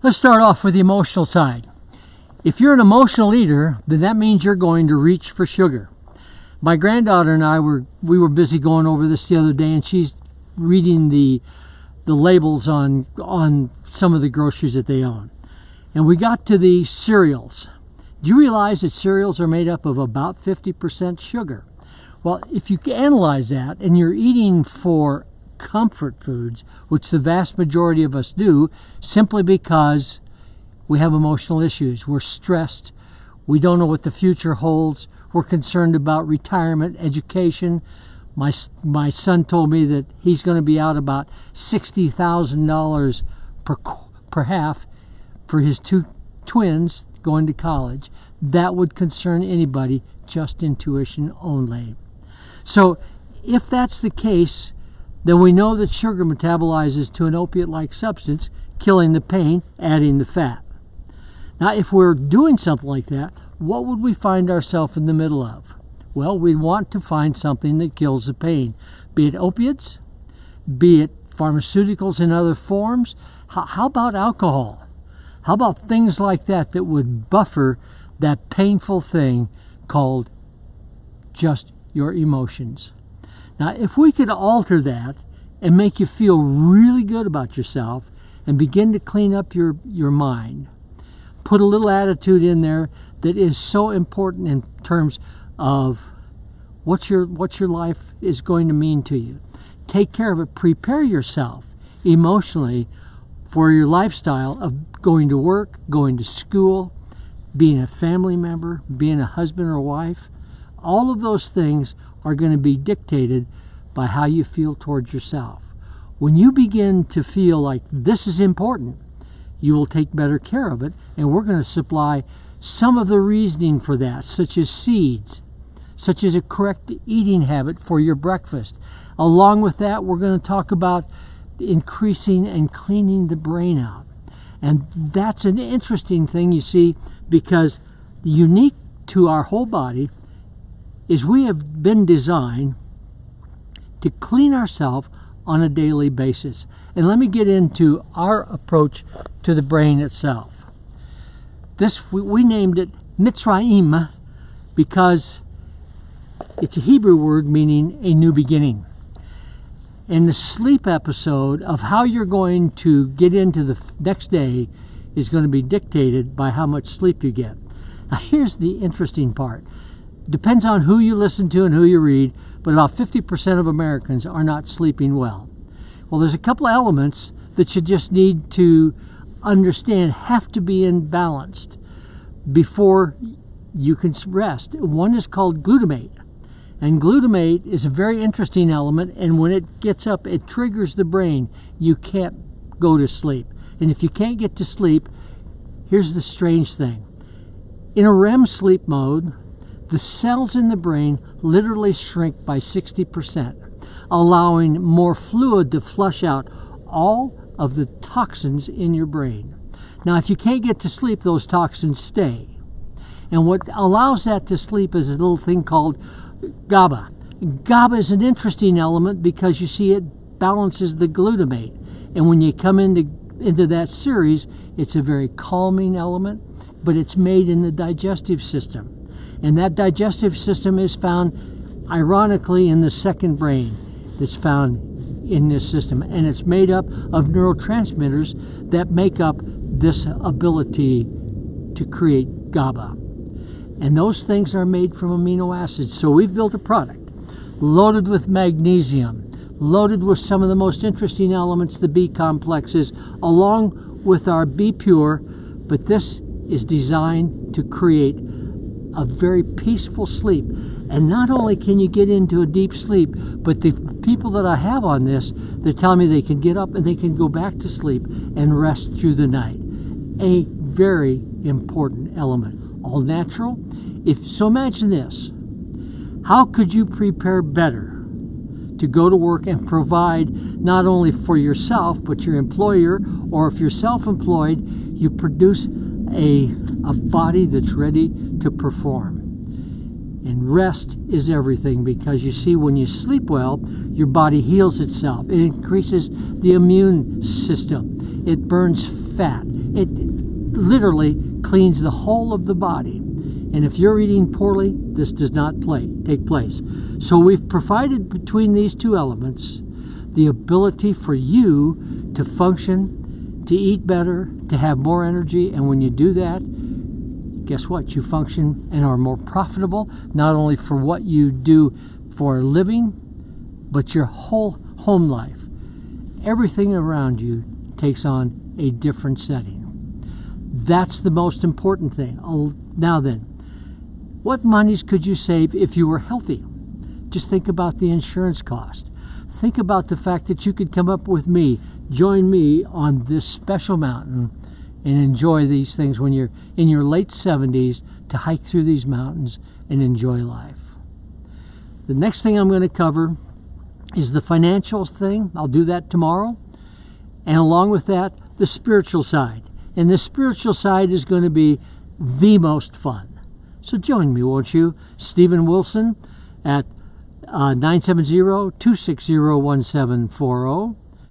Let's start off with the emotional side. If you're an emotional eater, then that means you're going to reach for sugar. My granddaughter and I were busy going over this the other day, and she's reading the labels on some of the groceries that they own. And we got to the cereals. Do you realize that cereals are made up of about 50% sugar? Well, if you analyze that and you're eating for comfort foods, which the vast majority of us do, simply because we have emotional issues. We're stressed. We don't know what the future holds. We're concerned about retirement, education. My son told me that he's going to be out about $60,000 per half for his two twins going to college. That would concern anybody, just intuition only. So if that's the case, then we know that sugar metabolizes to an opiate-like substance, killing the pain, adding the fat. Now, if we're doing something like that, what would we find ourselves in the middle of? Well, we want to find something that kills the pain, be it opiates, be it pharmaceuticals in other forms. How about alcohol? How about things like that that would buffer that painful thing called just your emotions? Now, if we could alter that and make you feel really good about yourself and begin to clean up your mind, put a little attitude in there that is so important in terms of what your life is going to mean to you. Take care of it. Prepare yourself emotionally for your lifestyle of going to work, going to school, being a family member, being a husband or wife. All of those things are going to be dictated by how you feel towards yourself. When you begin to feel like this is important, you will take better care of it, and we're going to supply some of the reasoning for that, such as seeds, such as a correct eating habit for your breakfast. Along with that, we're going to talk about increasing and cleaning the brain out. And that's an interesting thing, you see, because unique to our whole body is we have been designed to clean ourselves on a daily basis. And let me get into our approach to the brain itself. We named it Mitzrayim because it's a Hebrew word meaning a new beginning. And the sleep episode of how you're going to get into the next day is going to be dictated by how much sleep you get. Now, here's the interesting part. Depends on who you listen to and who you read, but about 50% of Americans are not sleeping well. Well, there's a couple of elements that you just need to understand have to be imbalanced before you can rest. One is called glutamate. And glutamate is a very interesting element, and when it gets up, it triggers the brain. You can't go to sleep. And if you can't get to sleep, here's the strange thing. In a REM sleep mode, the cells in the brain literally shrink by 60%, allowing more fluid to flush out all of the toxins in your brain. Now, if you can't get to sleep, those toxins stay. And what allows that to sleep is a little thing called GABA. GABA is an interesting element because you see it balances the glutamate. And when you come into that series, it's a very calming element, but it's made in the digestive system. And that digestive system is found, ironically, in the second brain that's found in this system. And it's made up of neurotransmitters that make up this ability to create GABA. And those things are made from amino acids. So we've built a product loaded with magnesium, loaded with some of the most interesting elements, the B complexes, along with our B Pure. But this is designed to create a very peaceful sleep. And not only can you get into a deep sleep, but the people that I have on this, they're telling me they can get up and they can go back to sleep and rest through the night. A very important element. All natural. So imagine this. How could you prepare better to go to work and provide not only for yourself, but your employer, or if you're self-employed, you produce a body that's ready to perform. And rest is everything, because you see, when you sleep well, your body heals itself. It increases the immune system. It burns fat. It literally cleans the whole of the body. And if you're eating poorly, this does not take place. So we've provided between these two elements the ability for you to function, to eat better, to have more energy. And when you do that, guess what? You function and are more profitable, not only for what you do for a living, but your whole home life. Everything around you takes on a different setting. That's the most important thing. Now then, what monies could you save if you were healthy? Just think about the insurance cost. Think about the fact that you could come up with me, join me on this special mountain and enjoy these things when you're in your late 70s, to hike through these mountains and enjoy life. The next thing I'm going to cover is the financial thing. I'll do that tomorrow. And along with that, the spiritual side. And the spiritual side is going to be the most fun. So join me, won't you? Stephen Wilson at 970-260-1740.